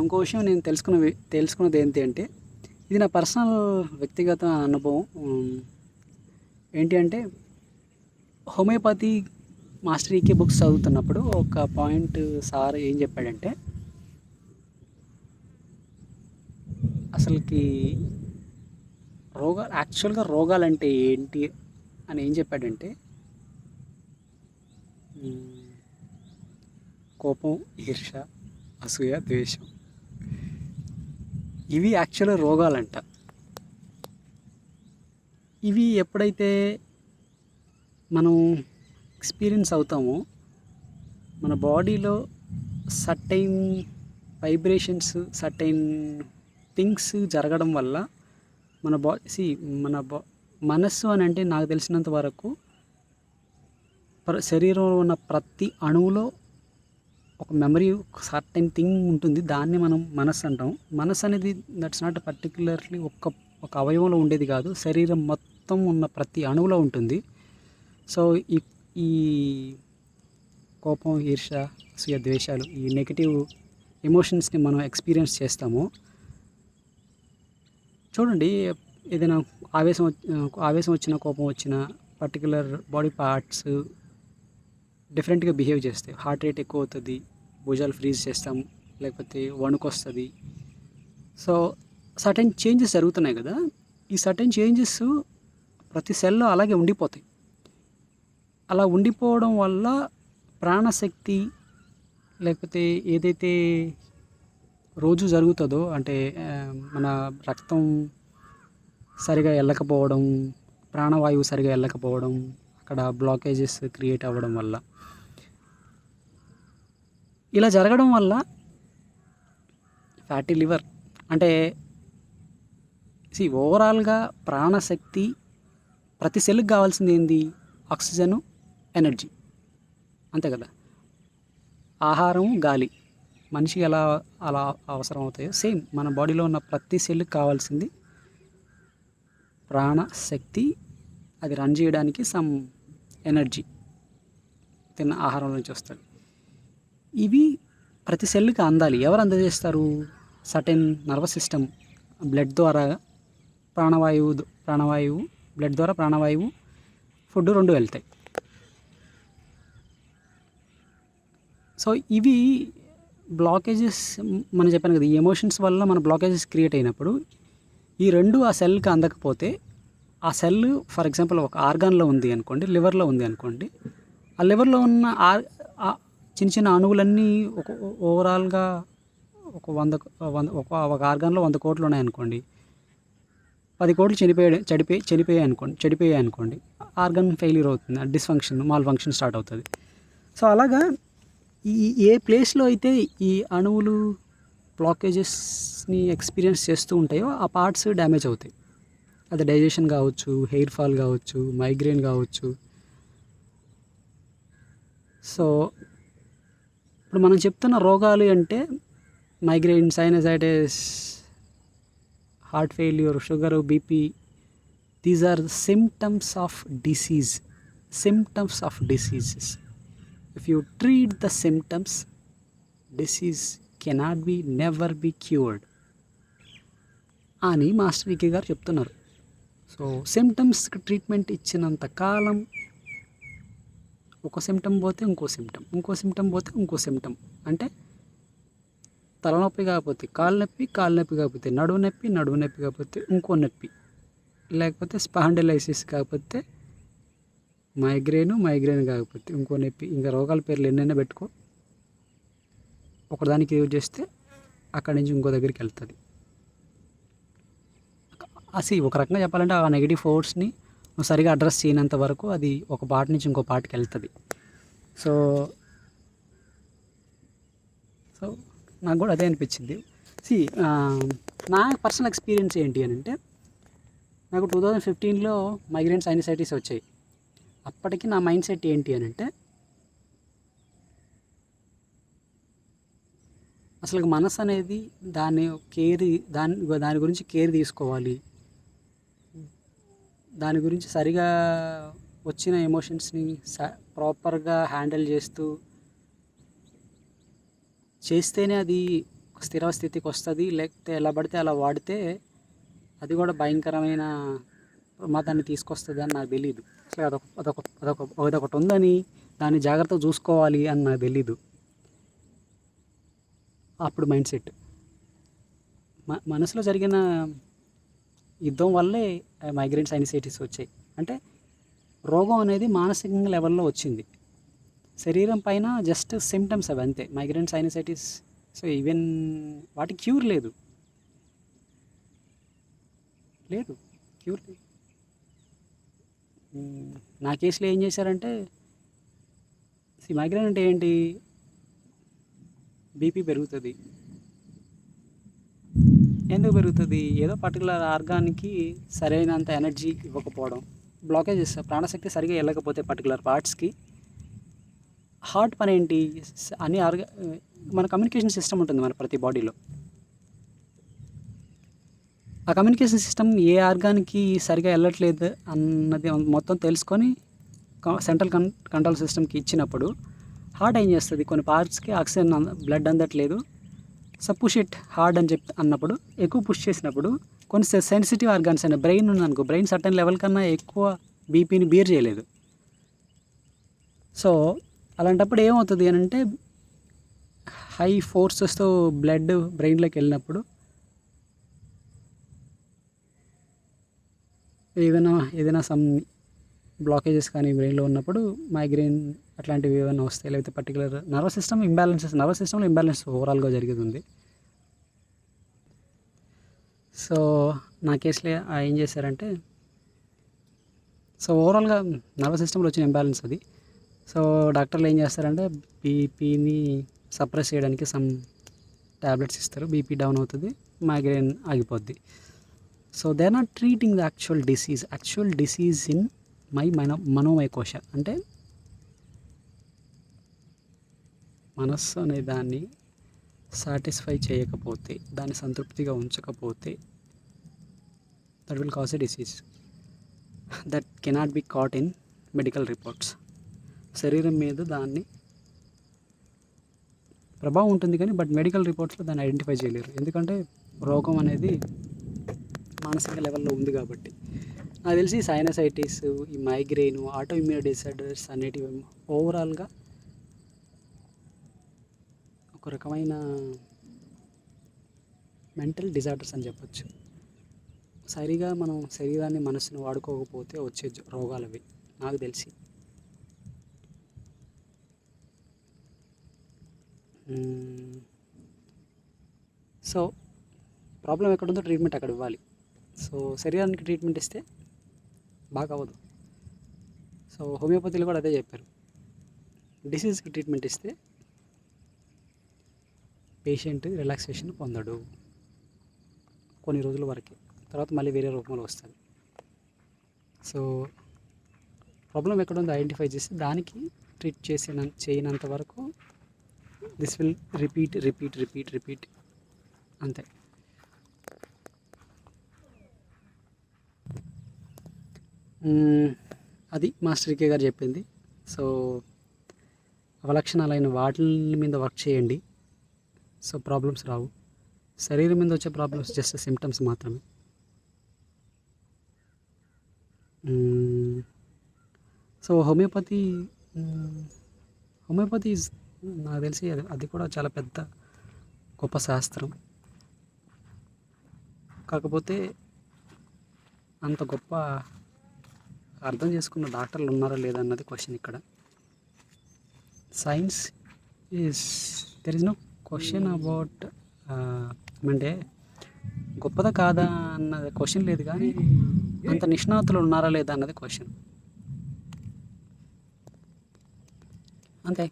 ఇంకో విషయం నేను తెలుసుకున్నది ఏంటి అంటే, ఇది నా పర్సనల్ వ్యక్తిగత అనుభవం. ఏంటి అంటే, హోమియోపతి మాస్టర్ ఈకే బుక్స్ చదువుతున్నప్పుడు ఒక పాయింట్ సార్ ఏం చెప్పాడంటే, అసలుకి యాక్చువల్గా రోగాలంటే ఏంటి అని ఏం చెప్పాడంటే, మ్, కోపం, ఈర్ష్య, అసూయ, ద్వేషం, ఇవి యాక్చువల్గా రోగాలంట. ఇవి ఎప్పుడైతే మనం ఎక్స్పీరియన్స్ అవుతామో, మన బాడీలో సర్టైన్ వైబ్రేషన్స్, సర్టైన్ థింగ్స్ జరగడం వల్ల మన మనస్సు అని అంటే, నాకు తెలిసినంత వరకు శరీరంలో ఉన్న ప్రతి అణువులో ఒక మెమరీ, ఒక సర్టైన్ థింగ్ ఉంటుంది. దాన్ని మనం మనస్సు అంటాం. మనస్సు అనేది దట్స్ నాట్ పర్టికులర్లీ ఒక అవయవంలో ఉండేది కాదు, శరీరం మొత్తం ఉన్న ప్రతి అణువులో ఉంటుంది. సో ఈ ఈ కోపం, ఈర్ష్య, అసూయ, ద్వేషాలు, ఈ నెగిటివ్ ఎమోషన్స్ని మనం ఎక్స్పీరియన్స్ చేస్తాము. చూడండి, ఏదైనా ఆవేశం వచ్చిన, కోపం వచ్చిన, పర్టికులర్ బాడీ పార్ట్స్ డిఫరెంట్గా బిహేవ్ చేస్తాయి. హార్ట్ రేట్ ఎక్కువ అవుతుంది, భుజాలు ఫ్రీజ్ చేస్తాం, లేకపోతే వణుకు వస్తుంది. సో సర్టెన్ చేంజెస్ జరుగుతున్నాయి కదా. ఈ సర్టెన్ చేంజెస్ ప్రతి సెల్లో అలాగే ఉండిపోతాయి. అలా ఉండిపోవడం వల్ల ప్రాణశక్తి, లేకపోతే ఏదైతే రోజు జరుగుతుందో, అంటే మన రక్తం సరిగా వెళ్ళకపోవడం, ప్రాణవాయువు సరిగా వెళ్ళకపోవడం, అక్కడ బ్లాకేజెస్ క్రియేట్ అవ్వడం వల్ల, ఇలా జరగడం వల్ల ఫ్యాటీ లివర్ అంటే ఓవరాల్గా ప్రాణశక్తి, ప్రతి సెల్కి కావాల్సింది ఏంది? ఆక్సిజను, ఎనర్జీ, అంతే కదా. ఆహారం, గాలి మనిషికి అలా అవసరం అవుతాయో, సేమ్ మన బాడీలో ఉన్న ప్రతి సెల్కి కావాల్సింది ప్రాణశక్తి. అది రన్ చేయడానికి సమ్ ఎనర్జీ తిన్న ఆహారం నుంచి వస్తుంది. ఇవి ప్రతి సెల్కి అందాలి. ఎవరు అందజేస్తారు? సర్టెన్ నర్వస్ సిస్టమ్, బ్లడ్ ద్వారా ప్రాణవాయువు, బ్లడ్ ద్వారా ప్రాణవాయువు, ఫుడ్ రెండు వెళ్తాయి. సో ఇవి బ్లాకేజెస్, మనం చెప్పాను కదా, ఈ ఎమోషన్స్ వల్ల మన బ్లాకేజెస్ క్రియేట్ అయినప్పుడు ఈ రెండు ఆ సెల్కి అందకపోతే, ఆ సెల్ ఫర్ ఎగ్జాంపుల్ ఒక ఆర్గాన్లో ఉంది అనుకోండి, లివర్లో ఉంది అనుకోండి, ఆ లివర్లో ఉన్న చిన్న చిన్న అణువులన్నీ ఓవరాల్గా ఒక ఆర్గాన్లో 100 కోట్లు ఉన్నాయనుకోండి, 10 కోట్లు చెడిపోయాయి అనుకోండి, ఆర్గాన్ ఫెయిల్యూర్ అవుతుంది, డిస్ఫంక్షన్, మాల్ ఫంక్షన్ స్టార్ట్ అవుతుంది. సో అలాగా ఏ ప్లేస్లో అయితే ఈ అణువులు బ్లాకేజెస్ని ఎక్స్పీరియన్స్ చేస్తూ ఉంటాయో, ఆ పార్ట్స్ డ్యామేజ్ అవుతాయి. అది డైజెషన్ కావచ్చు, హెయిర్ ఫాల్ కావచ్చు, మైగ్రేన్ కావచ్చు. సో ఇప్పుడు మనం చెప్తున్న రోగాలు అంటే migraine, sinusitis, heart failure, sugar, BP, these are symptoms of diseases. If you treat the symptoms, disease never be cured అని మాస్టర్ ఈకే గారు చెప్తున్నారు. సో సిమ్టమ్స్కి ట్రీట్మెంట్ ఇచ్చినంత కాలం ఒక సిమ్టమ్ పోతే ఇంకో సిమ్టమ్ పోతే ఇంకో సిమ్టమ్. అంటే తలనొప్పి కాకపోతే కాలు నొప్పి కాకపోతే నడువు నొప్పి కాకపోతే ఇంకో నొప్పి, లేకపోతే స్పాండిలైసిస్ కాకపోతే మైగ్రేన్ కాకపోతే ఇంకో నొప్పి. ఇంకా రోగాల పేర్లు ఎన్నైనా పెట్టుకో, ఒకదానికి యూజ్ చేస్తే అక్కడి నుంచి ఇంకో దగ్గరికి వెళ్తుంది. ఒక రకంగా చెప్పాలంటే ఆ నెగిటివ్ ఫోర్స్ని నువ్వు సరిగా అడ్రస్ చేయనంత వరకు అది ఒక పార్ట్ నుంచి ఇంకో పార్ట్కి వెళ్తుంది. సో నాకు కూడా అదే అనిపించింది. నా పర్సనల్ ఎక్స్పీరియన్స్ ఏంటి అని అంటే, నాకు 2015లో మైగ్రేన్, సైనసైటిస్ వచ్చాయి. అప్పటికి నా మైండ్ సెట్ ఏంటి అని అంటే, అసలు మనసు అనేది దాని గురించి కేర్ తీసుకోవాలి, దాని గురించి సరిగా వచ్చిన ఎమోషన్స్ని ప్రాపర్గా హ్యాండిల్ చేస్తేనే అది స్థిర స్థితికి వస్తుంది, లేకపోతే ఎలా పడితే అలా వాడితే అది కూడా భయంకరమైన ప్రమాదాన్ని తీసుకొస్తుంది అని నాకు తెలీదు. అసలు అదొకటి ఉందని, దాన్ని జాగ్రత్తగా చూసుకోవాలి అని నాకు తెలీదు. అప్పుడు మైండ్ సెట్ మనసులో జరిగిన యుద్ధం వల్లే మైగ్రేన్ సైనసైటిస్ వచ్చాయి. అంటే రోగం అనేది మానసిక లెవెల్లో వచ్చింది, శరీరం పైన జస్ట్ సిమ్టమ్స్ అవి అంతే. మైగ్రేన్ సైనసైటిస్, సో ఈవెన్ వాటికి క్యూర్ లేదు, క్యూర్ లేదు. నా కేసులో ఏం చేశారంటే, మైగ్రేన్ అంటే ఏంటి, బీపీ పెరుగుతుంది. ఎందుకు పెరుగుతుంది? ఏదో పర్టికులర్ ఆర్గాన్కి సరైనంత ఎనర్జీ ఇవ్వకపోవడం, బ్లాకేజెస్, ప్రాణశక్తి సరిగా వెళ్ళకపోతే పర్టికులర్ పార్ట్స్కి. హార్ట్ పని ఏంటి, అన్ని మన కమ్యూనికేషన్ సిస్టమ్ ఉంటుంది మన ప్రతి బాడీలో. ఆ కమ్యూనికేషన్ సిస్టమ్ ఏ ఆర్గాన్కి సరిగా వెళ్ళట్లేదు అన్నది మొత్తం తెలుసుకొని సెంట్రల్ కంట్రోల్ సిస్టమ్కి ఇచ్చినప్పుడు హార్ట్ ఏం చేస్తుంది, కొన్ని పార్ట్స్కి ఆక్సిజన్ బ్లడ్ అందట్లేదు, సో పుష్ ఇట్ హార్డ్ అని అన్నప్పుడు, ఎక్కువ పుష్ చేసినప్పుడు కొన్ని సెన్సిటివ్ ఆర్గాన్స్ అయినా బ్రెయిన్ ఉందనుకో, బ్రెయిన్ సర్టన్ లెవెల్ కన్నా ఎక్కువ బీపీని బీర్ చేయలేదు. సో అలాంటప్పుడు ఏమవుతుంది అని అంటే, హై ఫోర్సెస్తో బ్లడ్ బ్రెయిన్లోకి వెళ్ళినప్పుడు ఏదైనా సమ్ బ్లాకేజెస్ కానీ బ్రెయిన్లో ఉన్నప్పుడు మైగ్రేన్ అట్లాంటివి ఏమైనా వస్తాయి. లేకపోతే పర్టికులర్ నర్వస్ సిస్టంలో ఇంబ్యాలెన్స్ ఓవరాల్గా జరిగేది ఉంది. సో నా కేసులో ఏం చేశారంటే, సో ఓవరాల్గా నర్వస్ సిస్టంలో వచ్చిన ఇంబ్యాలెన్స్ అది. సో డాక్టర్లు ఏం చేస్తారంటే, బీపీని సప్రెస్ చేయడానికి సమ్ ట్యాబ్లెట్స్ ఇస్తారు, బీపీ డౌన్ అవుతుంది, మైగ్రేన్ ఆగిపోద్ది. So they are not treating the actual disease in manomaya kosha. అంటే మనస్సు అనే దాన్ని సాటిస్ఫై చేయకపోతే, దాన్ని సంతృప్తిగా ఉంచకపోతే, that will cause a disease that cannot be caught in medical reports. శరీరం మీద దాన్ని ప్రభావం ఉంటుంది కానీ బట్ మెడికల్ రిపోర్ట్స్లో దాన్ని ఐడెంటిఫై చేయలేరు, ఎందుకంటే రోగం అనేది మానసిక లెవెల్లో ఉంది కాబట్టి. నాకు తెలిసి సైనసైటిస్, ఈ మైగ్రెయిన్, ఆటో ఇమ్యూన్ డిసార్డర్స్ అనేటివి ఓవరాల్గా ఒక రకమైన మెంటల్ డిజార్డర్స్ అని చెప్పొచ్చు. సరిగా మనం శరీరాన్ని మనసుని వాడుకోకపోతే వచ్చే రోగాలు అవి నాకు తెలిసి. సో ప్రాబ్లం ఎక్కడుందో ట్రీట్మెంట్ అక్కడ ఇవ్వాలి. సో శరీరానికి ట్రీట్మెంట్ ఇస్తే బాగా అవ్వదు. సో హోమియోపతిలో కూడా అదే చెప్పారు, డిసీజ్కి ట్రీట్మెంట్ ఇస్తే పేషెంట్ రిలాక్సేషన్ పొందడు కొన్ని రోజుల వరకు, తర్వాత మళ్ళీ వేరే రూపంలో వస్తుంది. సో ప్రాబ్లం ఎక్కడ ఉందో ఐడెంటిఫై చేసి దానికి ట్రీట్ చేయనంత వరకు దిస్ విల్ రిపీట్ అంతే. అది మాస్టర్ కే గారు చెప్పింది. సో అవలక్షణాలైన వాటి మీద వర్క్ చేయండి, సో ప్రాబ్లమ్స్ రావు. శరీరం మీద వచ్చే ప్రాబ్లమ్స్ జస్ట్ సిమ్టమ్స్ మాత్రమే. సో హోమియోపతి నాకు తెలిసి అది కూడా చాలా పెద్ద గొప్ప శాస్త్రం. కాకపోతే అంత గొప్ప అర్థం చేసుకున్న డాక్టర్లు ఉన్నారా లేదా అన్నది క్వశ్చన్ ఇక్కడ. Science there is no question about, అంటే గొప్పదా కాదా అన్నది క్వశ్చన్ లేదు, కానీ అంత నిష్ణాతులు ఉన్నారా లేదా అన్నది క్వశ్చన్ అంతే.